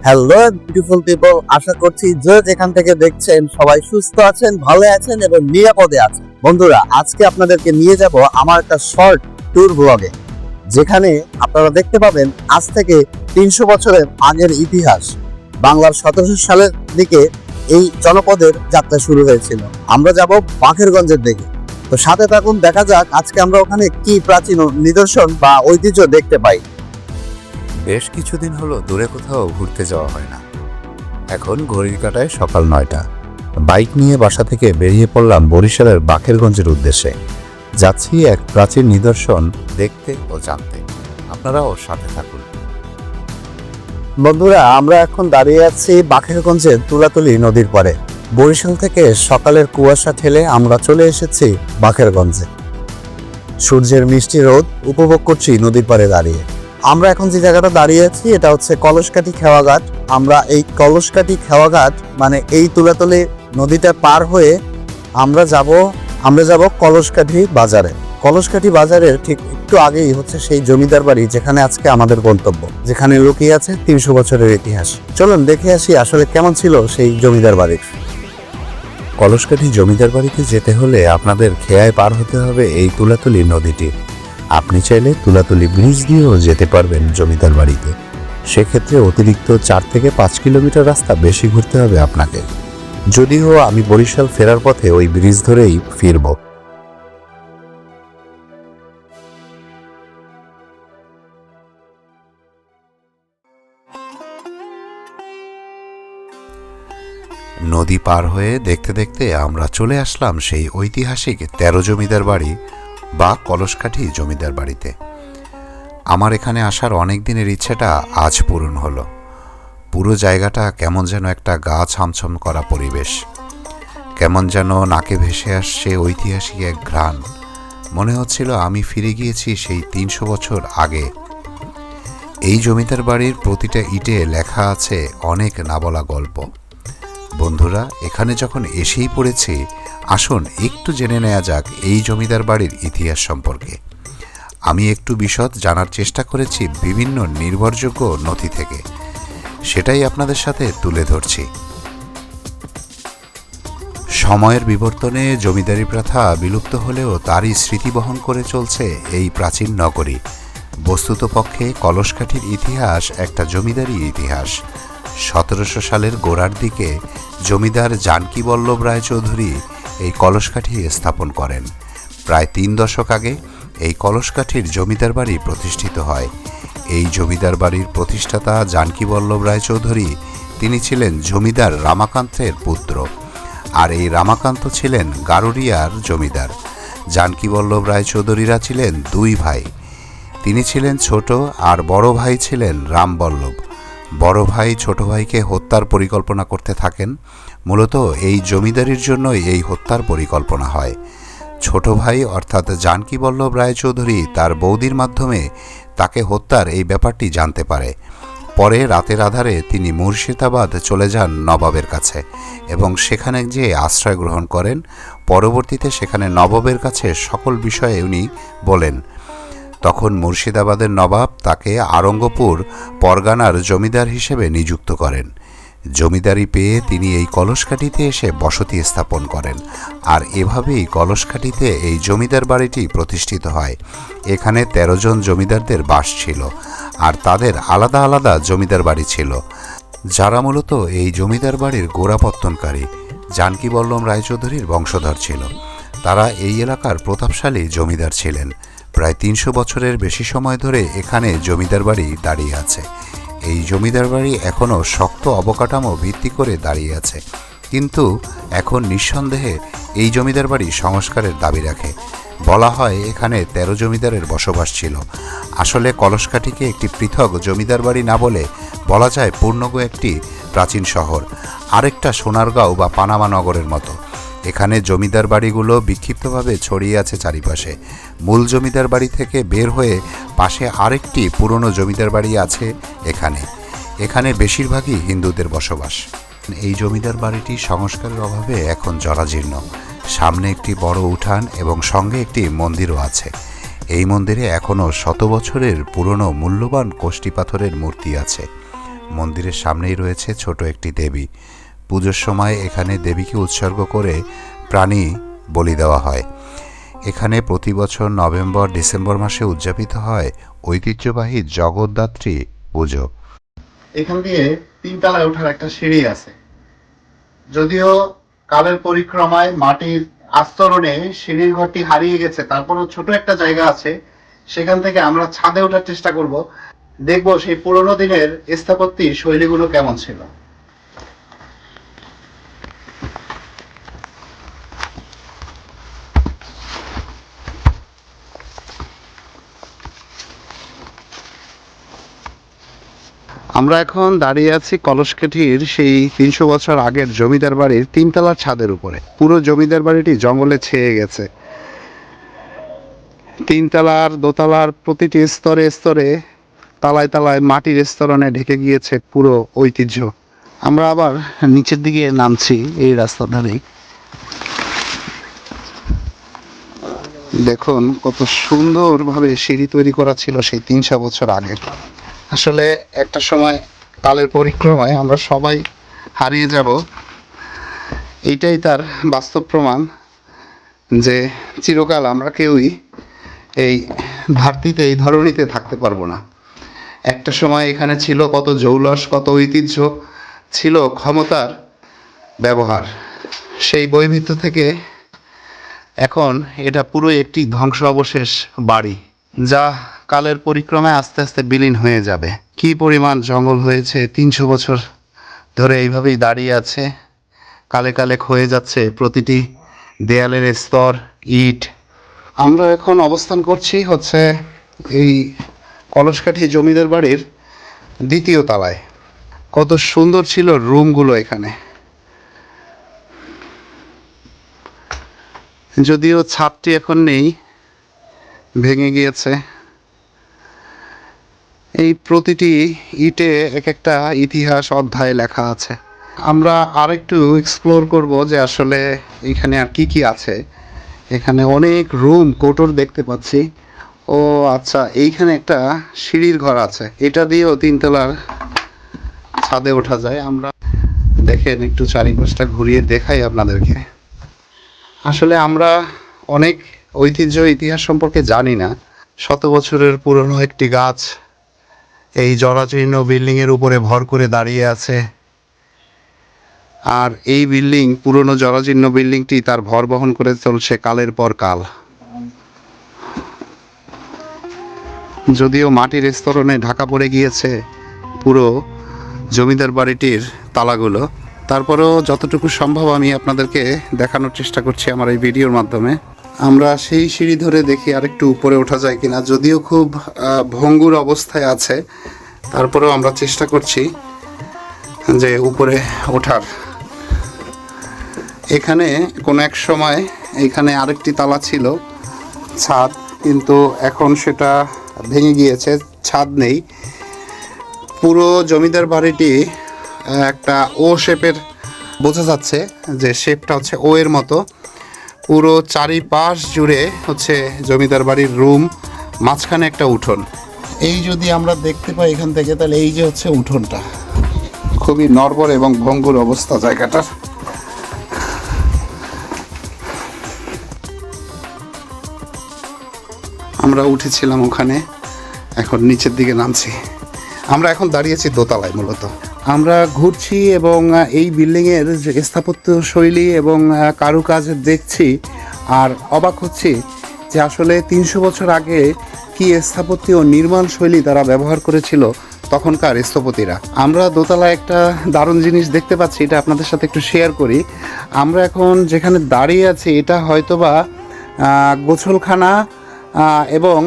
Hello beautiful people, আশা করছি যে যেখান থেকে দেখছেন সবাই সুস্থ আছেন, ভালো আছেন এবং নিরাপদে আছেন। বন্ধুরা, আজকে আপনাদেরকে নিয়ে যাব আমার একটা শর্ট ট্যুর ব্লগে, যেখানে আপনারা দেখতে পাবেন আজ থেকে 300 বছরের আগের ইতিহাস। বাংলার 1700 সালের দিকে এই জনপদের যাত্রা শুরু হয়েছিল। আমরা যাব বাকেরগঞ্জের দিকে। তো সাথে থাকুন, দেখা যাক আজকে আমরা ওখানে কি প্রাচীন নিদর্শন বা ঐতিহ্য দেখতে পাই। বেশ কিছুদিন হলো দূরে কোথাও ঘুরতে যাওয়া হয় না। এখন ঘড়ির কাঁটায় সকাল 9টা। বাইক নিয়ে বাসা থেকে বেরিয়ে পড়লাম বরিশালের বাকেরগঞ্জের উদ্দেশ্যে। যাচ্ছি এক প্রাচীন নিদর্শন দেখতে ও জানতে। আপনারাও সাথে থাকুন। বন্ধুরা, আমরা এখন দাঁড়িয়ে আছি বাকেরগঞ্জের তুলাতলী নদীর পাড়ে। বরিশাল থেকে সকালের কুয়াশা ঠেলে আমরা চলে এসেছি বাকেরগঞ্জে। সূর্যের মিষ্টি রোদ উপভোগ করছি নদীর পাড়ে দাঁড়িয়ে। আমরা এখন যে জায়গাটা দাঁড়িয়ে আছি এটা হচ্ছে কলসকাঠি খেওয়াঘাট। আমরা এই কলসকাঠি খেওয়াঘাট মানে এই তুলাতলী নদীটা পার হয়ে আমরা যাব কলসকাঠি বাজারে। কলসকাঠি বাজারের ঠিক একটু আগেই হচ্ছে সেই জমিদার বাড়ি, যেখানে আজকে আমাদের গন্তব্য, যেখানে লুকিয়ে আছে 300 বছরের ইতিহাস। চলুন দেখে আসি আসলে কেমন ছিল সেই জমিদার বাড়ি। কলসকাঠি জমিদার বাড়িতে যেতে হলে আপনাদের খেয়ায় পার হতে হবে এই তুলাতলী নদীটি। আপনি চাইলে তুলাতলী ব্রিজ দিয়েও যেতে পারবেন জমিদার বাড়িতে। সেক্ষেত্রে অতিরিক্ত 4 থেকে 5 কিলোমিটার রাস্তা বেশি ঘুরতে হবে আপনাকে। যদিও আমি বরিশাল ফেরার পথে ওই ব্রিজ ধরেই ফিরব। নদী পার হয়ে দেখতে দেখতে আমরা চলে আসলাম সেই ঐতিহাসিক 13 জমিদার বাড়ি বা কলসকাঠি জমিদার বাড়িতে। আমার এখানে আসার অনেক দিনের ইচ্ছেটা আজ পূরণ হলো। পুরো জায়গাটা কেমন যেন একটা গা ছমছম করা পরিবেশ, কেমন যেন নাকে ভেসে আসছে ঐতিহাসিক এক ঘ্রাণ। মনে হচ্ছিল আমি ফিরে গিয়েছি সেই 300 বছর আগে। এই জমিদার বাড়ির প্রতিটা ইটে লেখা আছে অনেক না বলা গল্প। বন্ধুরা, এখানে যখন এসেই পড়েছি, আসুন একটু জেনে নেওয়া যাক এই জমিদার বাড়ির ইতিহাস সম্পর্কে। আমি একটু বিশদ জানার চেষ্টা করেছি বিভিন্ন নির্ভরযোগ্য নথি থেকে, সেটাই আপনাদের সাথে তুলে ধরছি। সময়ের বিবর্তনে জমিদারি প্রথা বিলুপ্ত হলেও তারই স্মৃতি বহন করে চলছে এই প্রাচীন নগরী। বস্তুতপক্ষে কলসকাঠির ইতিহাস একটা জমিদারি ইতিহাস। 1700 সালের গোড়ার দিকে জমিদার জানকী বল্লভ রায়চৌধুরী এই কলসকাঠি স্থাপন করেন। প্রায় 3 দশক আগে এই কলসকাঠির জমিদার বাড়ি প্রতিষ্ঠিত হয়। এই জমিদার বাড়ির প্রতিষ্ঠাতা জানকী বল্লভ রায়চৌধুরী, তিনি ছিলেন জমিদার রামাকান্তের পুত্র। আর এই রামাকান্ত ছিলেন গারুড়িয়ার জমিদার। জানকী বল্লভ রায়চৌধুরীরা ছিলেন 2 ভাই। তিনি ছিলেন ছোট আর বড় ভাই ছিলেন রামবল্লভ। বড় ভাই ছোট ভাইকে হত্যার পরিকল্পনা করতে থাকেন। মূলত এই জমিদারির জন্যই এই হত্যার পরিকল্পনা হয়। ছোট ভাই অর্থাৎ জানকী বল্লভ রায়চৌধুরী তার বৌদির মাধ্যমে তাকে হত্যার এই ব্যাপারটি জানতে পারে। পরে রাতের আধারে তিনি মুর্শিদাবাদ চলে যান নবাবের কাছে এবং সেখানে যেয়ে আশ্রয় গ্রহণ করেন। পরবর্তীতে সেখানে নবাবের কাছে সকল বিষয়ে উনি বলেন। তখন মুর্শিদাবাদের নবাব তাকে আরঙ্গপুর পরগনার জমিদার হিসেবে নিযুক্ত করেন। জমিদারি পেয়ে তিনি এই কলসকাঠিতে এসে বসতি স্থাপন করেন। আর এভাবেই কলসকাঠিতে এই জমিদার বাড়িটি প্রতিষ্ঠিত হয়। এখানে 13 জন জমিদারদের বাস ছিল, আর তাদের আলাদা আলাদা জমিদার বাড়ি ছিল, যারা মূলত এই জমিদার বাড়ির গোড়াপত্তনকারী জানকী বল্লভ রায়চৌধুরীর বংশধর ছিল। তারা এই এলাকার প্রতাপশালী জমিদার ছিলেন। প্রায় 300 বছরের বেশি সময় ধরে এখানে জমিদার বাড়ি দাঁড়িয়ে আছে। এই জমিদার বাড়ি এখনও শক্ত অবকাঠামো ভিত্তি করে দাঁড়িয়ে আছে, কিন্তু এখন নিঃসন্দেহে এই জমিদার বাড়ি সংস্কারের দাবি রাখে। বলা হয় এখানে 13 জমিদারের বসবাস ছিল। আসলে কলসকাঠিকে একটি পৃথক জমিদার বাড়ি না বলে বলা যায় পূর্ণাঙ্গ একটি প্রাচীন শহর, আরেকটা সোনারগাঁও বা পানামা নগরের মতো। এখানে জমিদার বাড়িগুলো বিক্ষিপ্তভাবে ছড়িয়ে আছে চারিপাশে। মূল জমিদার বাড়ি থেকে বের হয়ে পাশে আরেকটি পুরনো জমিদার বাড়ি আছে এখানে বেশিরভাগই হিন্দুদের বসবাস। এই জমিদার বাড়িটি সংস্কারের অভাবে এখন জরাজীর্ণ। সামনে একটি বড় উঠান এবং সঙ্গে একটি মন্দিরও আছে। এই মন্দিরে এখনও 100 বছরের পুরনো মূল্যবান কোষ্ঠী পাথরের মূর্তি আছে। মন্দিরের সামনেই রয়েছে ছোট একটি দেবী। পুজোর সময় এখানে দেবীকে উৎসর্গ করে প্রাণী বলি দেওয়া হয়। এখানে প্রতি বছর নভেম্বর ডিসেম্বর মাসে উদযাপিত হয় ঐতিহ্যবাহী জগদ্ধাত্রী পুজো। এখান দিয়ে 3 তলায় ওঠার একটা সিঁড়ি আছে। যদিও কালের পরিক্রমায় মাটির আস্তরণে সিঁড়ির ঘরটি হারিয়ে গেছে, তারপরেও ছোট একটা জায়গা আছে, সেখান থেকে আমরা ছাদে ওঠার চেষ্টা করব, দেখব সেই পুরোনো দিনের স্থাপত্যের শৈলীগুলো কেমন ছিল। আমরা এখন দাঁড়িয়ে আছি কলসকাঠির সেই 300 বছর আগের জমিদার বাড়ির 3 তলার ছাদের উপরে। পুরো জমিদার বাড়িটি জঙ্গলে ছেয়ে গেছে। 3 তলার দোতলার প্রতিটি স্তরে স্তরে তালায় তালায় মাটির স্তরণে ঢেকে গিয়েছে পুরো ঐতিহ্য। আমরা আবার নিচের দিকে নামছি এই রাস্তা ধারেই। দেখুন কত সুন্দরভাবে সিঁড়ি তৈরি করা ছিল সেই 300 বছর আগে। আসলে একটা সময় কালের পরিক্রমায় আমরা সবাই হারিয়ে যাব, এইটাই তার বাস্তব প্রমাণ যে চিরকাল আমরা কেউই এই ধরতিতে, এই ধরনীতে থাকতে পারবো না। একটা সময় এখানে ছিল কত জৌলস, কত ঐতিহ্য, ছিল ক্ষমতার ব্যবহার। সেই বৈভিত্য থেকে এখন এটা পুরো একটি ধ্বংস অবশেষ বাড়ি, যা কালের পরিক্রমায় আস্তে আস্তে বিলীন হয়ে যাবে। কি পরিমাণ জঙ্গল হয়েছে, 300 বছর ধরে এইভাবেই দাঁড়িয়ে আছে, কালে কালে ক্ষয়ে যাচ্ছে প্রতিটি দেয়ালের স্তর, ইট। আমরা এখন অবস্থান করছি হচ্ছে এই কলসকাঠি জমিদার বাড়ির 2য় তলায়। কত সুন্দর ছিল রুমগুলো এখানে। যদিও ছাদটি এখন নেই, ভেঙে গিয়েছে। এই প্রতিটি ইটে এক একটা ইতিহাস অধ্যায় লেখা আছে। আমরা আরেকটু এক্সপ্লোর করব যে আসলে এখানে আর কি কি আছে। এখানে অনেক রুম, কোটর দেখতে পাচ্ছি। ও আচ্ছা, এইখানে একটা সিঁড়ির ঘর আছে, এটা দিয়েও 3 তলার ছাদে ওঠা যায়। আমরা দেখেন একটু চারিপাশটা ঘুরিয়ে দেখাই আপনাদেরকে। আসলে আমরা অনেক ঐতিহ্য, ইতিহাস সম্পর্কে জানি না। 100 বছরের পুরনো একটি গাছ এই জরাজীর্ণ বিল্ডিংয়ের উপরে ভর করে দাঁড়িয়ে আছে। আর এই বিল্ডিং, পুরনো জরাজীর্ণ বিল্ডিংটি তার ভর বহন করে চলছে কালের পর কাল। যদিও মাটির স্তরণে ঢাকা পড়ে গিয়েছে পুরো জমিদার বাড়িটির তালাগুলো, তারপরেও যতটুকু সম্ভব আমি আপনাদেরকে দেখানোর চেষ্টা করছি আমার এই ভিডিওর মাধ্যমে। আমরা সেই সিঁড়ি ধরে দেখি আরেকটু উপরে ওঠা যায় কিনা। যদিও খুব ভঙ্গুর অবস্থায় আছে, তারপরেও আমরা চেষ্টা করছি যে উপরে ওঠার। এখানে কোনো এক সময় এখানে আরেকটি তালা ছিল, ছাদ, কিন্তু এখন সেটা ভেঙে গিয়েছে, ছাদ নেই। পুরো জমিদার বাড়িটি একটা ও শেপের, বোঝা যাচ্ছে যে শেপটা হচ্ছে ও এর মতো। পুরো চারিপাশ জুড়ে হচ্ছে জমিদার বাড়ির রুম, মাঝখানে একটা উঠোন। এই যদি আমরা দেখতে পাই এখান থেকে, তাহলে এই যে হচ্ছে উঠোনটা, খুবই নড়বড় এবং ভঙ্গুর অবস্থা জায়গাটার। আমরা উঠেছিলাম ওখানে, এখন নিচের দিকে নামছি। আমরা এখন দাঁড়িয়েছি দোতলায়। মূলত আমরা ঘুরছি এবং এই বিল্ডিংয়ের যে স্থাপত্য শৈলী এবং কারুকাজ দেখছি, আর অবাক হচ্ছি যে আসলে 300 বছর আগে কি স্থাপত্য ও নির্মাণ শৈলী তারা ব্যবহার করেছিল তখনকার স্থপতিরা। আমরা দোতলায় একটা দারুণ জিনিস দেখতে পাচ্ছি, এটা আপনাদের সাথে একটু শেয়ার করি। আমরা এখন যেখানে দাঁড়িয়ে আছি এটা হয়তোবা গোসলখানা এবং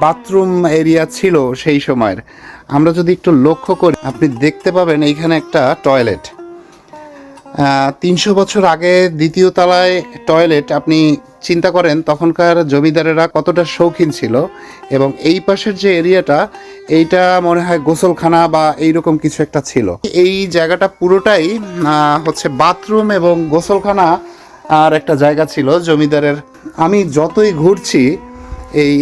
বাথরুম এরিয়া ছিল সেই সময়ের। আমরা যদি একটু লক্ষ্য করি, আপনি দেখতে পাবেন এইখানে একটা টয়লেট। 300 বছর আগে 2য় তলায় টয়লেট, আপনি চিন্তা করেন তখনকার জমিদারেরা কতটা শৌখিন ছিল। এবং এই পাশের যে এরিয়াটা, এইটা মনে হয় গোসলখানা বা এইরকম কিছু একটা ছিল। এই জায়গাটা পুরোটাই হচ্ছে বাথরুম এবং গোসলখানা আর একটা জায়গা ছিল জমিদারের। আমি যতই ঘুরছি এই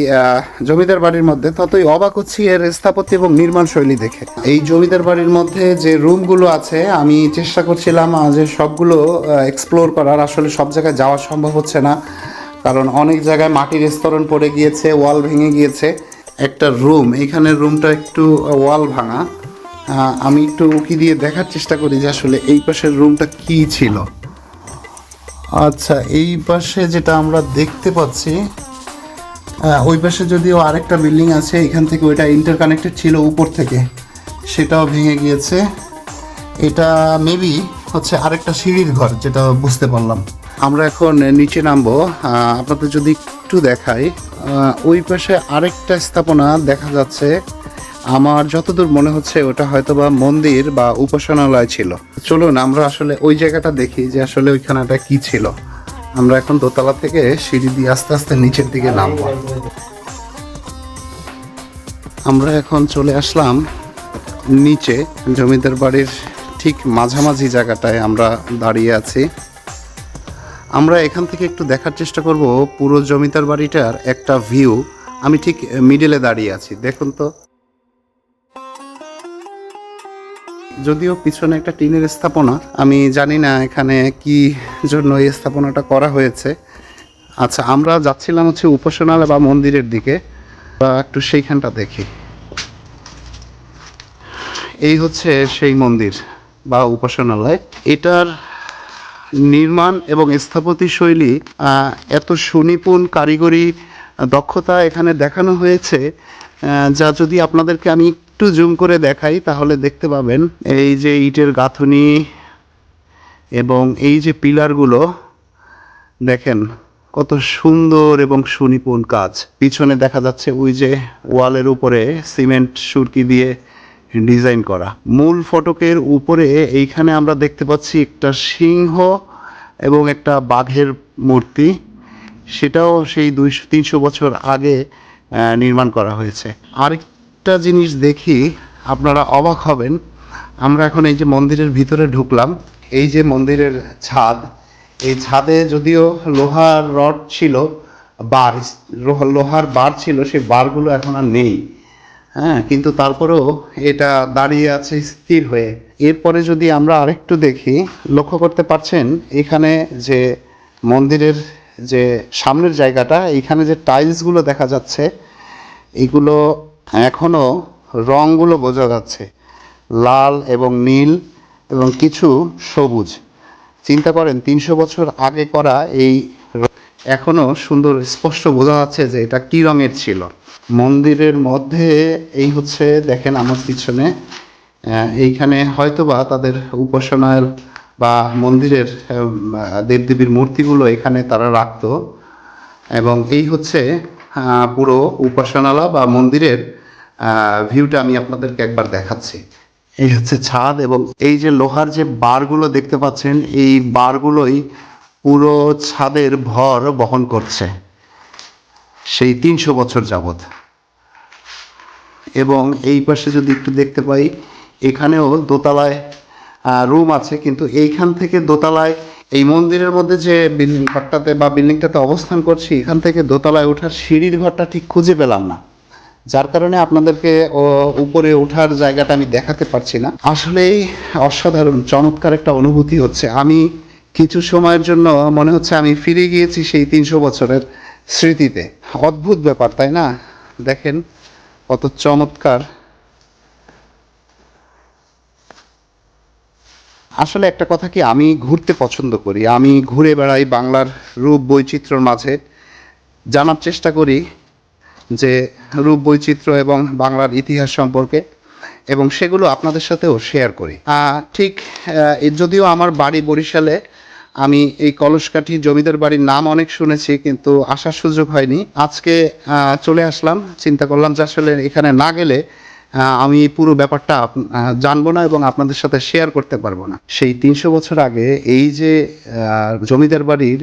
জমিদার বাড়ির মধ্যে, ততই অবাক হচ্ছি এর স্থাপত্য এবং নির্মাণ শৈলী দেখে। এই জমিদার বাড়ির মধ্যে যে রুমগুলো আছে আমি চেষ্টা করছিলাম যে সবগুলো এক্সপ্লোর করার, আসলে সব জায়গায় যাওয়া সম্ভব হচ্ছে না, কারণ অনেক জায়গায় মাটির স্তরণ পড়ে গিয়েছে, ওয়াল ভেঙে গিয়েছে। একটা রুম, এইখানের রুমটা একটু ওয়াল ভাঙা। আমি একটু উকি দিয়ে দেখার চেষ্টা করি যে আসলে এই পাশের রুমটা কি ছিল। আচ্ছা, এই পাশে যেটা আমরা দেখতে পাচ্ছি, ওই পাশে যদিও আরেকটা বিল্ডিং আছে, এখান থেকে ওইটা ইন্টারকানেক্টেড ছিল উপর থেকে, সেটাও ভেঙে গিয়েছে। এটা মেবি হচ্ছে আরেকটা সিঁড়ির ঘর, যেটা বুঝতে পারলাম। আমরা এখন নিচে নামবো। আপনাদের যদি একটু দেখাই, ওই পাশে আরেকটা স্থাপনা দেখা যাচ্ছে। আমার যতদূর মনে হচ্ছে ওটা হয়তোবা মন্দির বা উপাসনালয় ছিল। চলুন আমরা আসলে ওই জায়গাটা দেখি যে আসলে ওইখানেটা কি ছিল। আমরা এখন দোতলা থেকে সিঁড়ি দিয়ে আস্তে আস্তে নিচের দিকে নামবো। আমরা এখন চলে আসলাম নিচে, জমিদার বাড়ির ঠিক মাঝামাঝি জায়গাটায় আমরা দাঁড়িয়ে আছি। আমরা এখান থেকে একটু দেখার চেষ্টা করব পুরো জমিদার বাড়িটার একটা ভিউ। আমি ঠিক মিডলে দাঁড়িয়ে আছি, দেখুন তো। যদিও পিছনে একটা টিনের স্থাপনা, আমি জানি না এখানে কি জন্য এই স্থাপনাটা করা হয়েছে। আচ্ছা, আমরা যাচ্ছিলাম হচ্ছে উপাসনালয় বা মন্দিরের দিকে, বা একটু সেইখানটা দেখি। এই হচ্ছে সেই মন্দির বা উপাসনালয়। এটার নির্মাণ এবং স্থাপত্য শৈলী এত সুনিপুণ কারিগরি দক্ষতা এখানে দেখানো হয়েছে, যা যদি আপনাদেরকে আমি একটু জুম করে দেখাই তাহলে দেখতে পাবেন। এই যে ইটের গাঁথুনি এবং এই যে পিলারগুলো দেখেন কত সুন্দর এবং সুনিপুণ কাজ। পিছনে দেখা যাচ্ছে ওই যে ওয়ালের উপরে সিমেন্ট সুরকি দিয়ে ডিজাইন করা। মূল ফটকের উপরে এইখানে আমরা দেখতে পাচ্ছি একটা সিংহ এবং একটা বাঘের মূর্তি, সেটাও সেই 200-300 বছর আগে নির্মাণ করা হয়েছে। আরেকটা জিনিস দেখি, আপনারা অবাক হবেন। আমরা এখন এই যে মন্দিরের ভিতরে ঢুকলাম, এই যে মন্দিরের ছাদ, এই ছাদে যদিও লোহার রড ছিল, লোহার বার ছিল, সেই বারগুলো এখন আর নেই। হ্যাঁ, কিন্তু তারপরেও এটা দাঁড়িয়ে আছে স্থির হয়ে। এরপরে যদি আমরা আরেকটু দেখি, লক্ষ্য করতে পারছেন এখানে যে মন্দিরের যে সামনের জায়গাটা, এখানে যে টাইলসগুলো দেখা যাচ্ছে, এগুলো এখনও রঙগুলো বোঝা যাচ্ছে, লাল এবং নীল এবং কিছু সবুজ। চিন্তা করেন 300 বছর আগে করা এই, এখনও সুন্দর স্পষ্ট বোঝা যাচ্ছে যে এটা কী রঙের ছিল। মন্দিরের মধ্যে এই হচ্ছে দেখেন আমার পিছনে, এইখানে হয়তোবা তাদের উপাসনার বা মন্দিরের দেবদেবীর মূর্তিগুলো এখানে তারা রাখতো। এবং এই হচ্ছে পুরো উপাসনালয় বা মন্দিরের ভিউটা আমি আপনাদেরকে একবার দেখাচ্ছি। এই হচ্ছে ছাদ এবং এই যে লোহার যে বারগুলো দেখতে পাচ্ছেন, এই বারগুলোই পুরো ছাদের ভর বহন করছে সেই 300 বছর যাবত। এবং এই পাশে যদি একটু দেখতে পাই, এখানেও দোতলায় রুম আছে, কিন্তু এইখান থেকে দোতলায়, এই মন্দিরের মধ্যে যে ঘরটাতে বা বিল্ডিংটাতে অবস্থান করছি, এখান থেকে দোতলায় ওঠার সিঁড়ির ঘরটা ঠিক খুঁজে পেলাম না, যার কারণে আপনাদেরকে উপরে ওঠার জায়গাটা আমি দেখাতে পারছি না। আসলেই অসাধারণ চমৎকার একটা অনুভূতি হচ্ছে। আমি কিছু সময়ের জন্য মনে হচ্ছে আমি ফিরে গিয়েছি সেই 300 বছরের স্মৃতিতে। অদ্ভুত ব্যাপার, তাই না? দেখেন কত চমৎকার। আসলে একটা কথা কি, আমি ঘুরতে পছন্দ করি, আমি ঘুরে বেড়াই বাংলার রূপ বৈচিত্র্যর মাঝে, জানার চেষ্টা করি যে রূপ বৈচিত্র্য এবং বাংলার ইতিহাস সম্পর্কে, এবং সেগুলো আপনাদের সাথেও শেয়ার করি। ঠিক যদিও আমার বাড়ি বরিশালে, আমি এই কলসকাঠি জমিদার বাড়ির নাম অনেক শুনেছি, কিন্তু আসার সুযোগ হয়নি। আজকে চলে আসলাম, চিন্তা করলাম যে আসলে এখানে না গেলে আমি পুরো ব্যাপারটা জানবো না এবং আপনাদের সাথে শেয়ার করতে পারবো না। সেই 300 বছর আগে এই যে জমিদার বাড়ির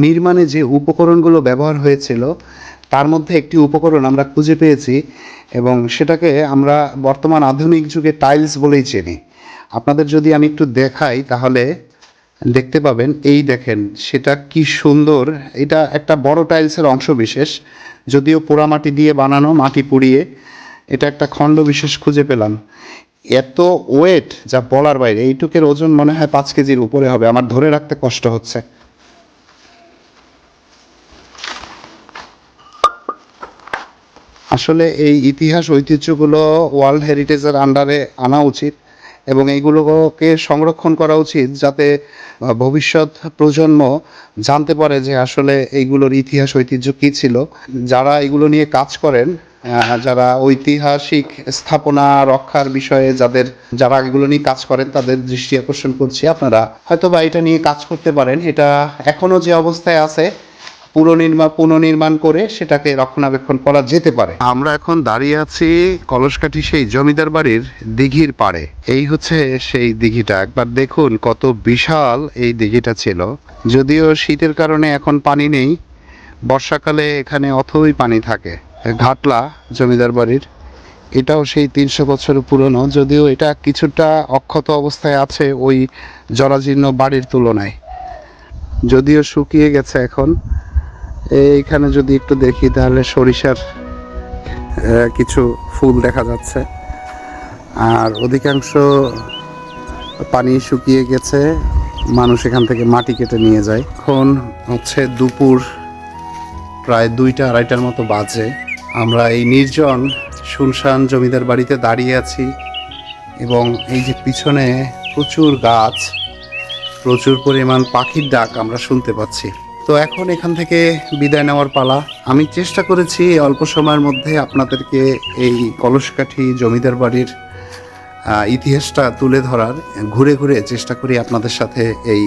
নির্মাণে যে উপকরণগুলো ব্যবহার হয়েছিল, তার মধ্যে একটি উপকরণ আমরা খুঁজে পেয়েছি, এবং সেটাকে আমরা বর্তমান আধুনিক যুগে টাইলস বলেই চিনি। আপনাদের যদি আমি একটু দেখাই তাহলে দেখতে পাবেন। এই দেখেন সেটা কি সুন্দর, এটা একটা বড় টাইলসের অংশ বিশেষ, যদিও পোড়ামাটি দিয়ে বানানো, মাটি পুড়িয়ে এটা একটা খণ্ড বিশেষ খুঁজে পেলাম। এত ওয়েট যা বলার বাইরে, এইটুকের ওজন মনে হয় 5 কেজির উপরে হবে, আমার ধরে রাখতে কষ্ট হচ্ছে। আসলে এই ইতিহাস ঐতিহ্যগুলো ওয়ার্ল্ড হেরিটেজের আন্ডারে আনা উচিত এবং এইগুলোকে সংরক্ষণ করা উচিত, যাতে ভবিষ্যৎ প্রজন্ম জানতে পারে যে আসলে এইগুলোর ইতিহাস ঐতিহ্য কী ছিল। যারা এগুলো নিয়ে কাজ করেন, যারা ঐতিহাসিক স্থাপনা রক্ষার বিষয়ে যারা এগুলো নিয়ে কাজ করেন, তাদের দৃষ্টি আকর্ষণ করছি, আপনারা হয়তো বা এটা নিয়ে কাজ করতে পারেন। এটা এখনও যে অবস্থায় আছে পুনর্নির্মাণ করে সেটাকে রক্ষণাবেক্ষণ করা যেতে পারে। আমরা এখন দাঁড়িয়ে আছি কলসকাঠি সেই জমিদার বাড়ির দিঘির পাড়ে। এই হচ্ছে সেই দিঘিটা, একবার দেখুন কত বিশাল এই দিঘিটা ছিল। যদিও শীতের কারণে এখন পানি নেই, বর্ষাকালে এখানে অথই পানি থাকে। ঘাটলা জমিদার বাড়ির, এটাও সেই 300 বছর পুরনো, যদিও এটা কিছুটা অক্ষত অবস্থায় আছে ওই জরাজীর্ণ বাড়ির তুলনায়, যদিও শুকিয়ে গেছে এখন। এইখানে যদি একটু দেখি তাহলে সরিষার কিছু ফুল দেখা যাচ্ছে, আর অধিকাংশ পানি শুকিয়ে গেছে, মানুষ এখান থেকে মাটি কেটে নিয়ে যায়। এখন হচ্ছে দুপুর প্রায় 2টা-2:30টার মতো বাজে। আমরা এই নির্জন শুনশান জমিদার বাড়িতে দাঁড়িয়ে আছি এবং এই যে পিছনে প্রচুর গাছ, প্রচুর পরিমাণ পাখির ডাক আমরা শুনতে পাচ্ছি। তো এখন এখান থেকে বিদায় নেওয়ার পালা। আমি চেষ্টা করেছি অল্প সময়ের মধ্যে আপনাদেরকে এই কলসকাঠি জমিদার বাড়ির ইতিহাসটা তুলে ধরার, ঘুরে ঘুরে চেষ্টা করি আপনাদের সাথে এই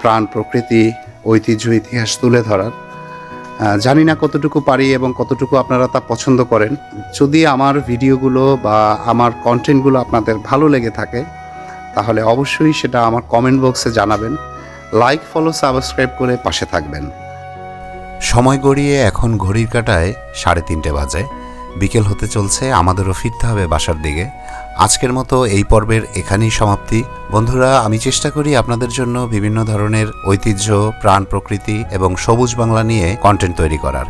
প্রাণ প্রকৃতি ঐতিহ্য ইতিহাস তুলে ধরার। জানি না কতটুকু পারি এবং কতটুকু আপনারা তা পছন্দ করেন। যদি আমার ভিডিওগুলো বা আমার কন্টেন্টগুলো আপনাদের ভালো লেগে থাকে তাহলে অবশ্যই সেটা আমার কমেন্ট বক্সে জানাবেন। লাইক, ফলো, সাবস্ক্রাইব করে পাশে থাকবেন। সময় গড়িয়ে এখন ঘড়ির কাঁটায় 3:30 বাজে। বিকেল হতে চলছে, আমাদেরও ফিরতে হবে বাসার দিকে। আজকের মতো এই পর্বের এখানেই সমাপ্তি। বন্ধুরা, আমি চেষ্টা করি আপনাদের জন্য বিভিন্ন ধরনের ঐতিহ্য, প্রাণ প্রকৃতি এবং সবুজ বাংলা নিয়ে কন্টেন্ট তৈরি করার।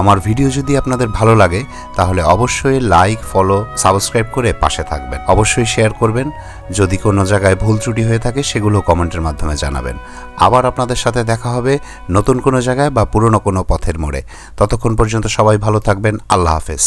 আমার ভিডিও যদি আপনাদের ভালো লাগে তাহলে অবশ্যই লাইক, ফলো, সাবস্ক্রাইব করে পাশে থাকবেন। অবশ্যই শেয়ার করবেন। যদি কোনো জায়গায় ভুল ত্রুটি হয়ে থাকে সেগুলো কমেন্টের মাধ্যমে জানাবেন। আবার আপনাদের সাথে দেখা হবে নতুন কোনো জায়গায় বা পুরনো কোনো পথের মোড়ে। ততক্ষণ পর্যন্ত সবাই ভালো থাকবেন। আল্লাহ হাফেজ।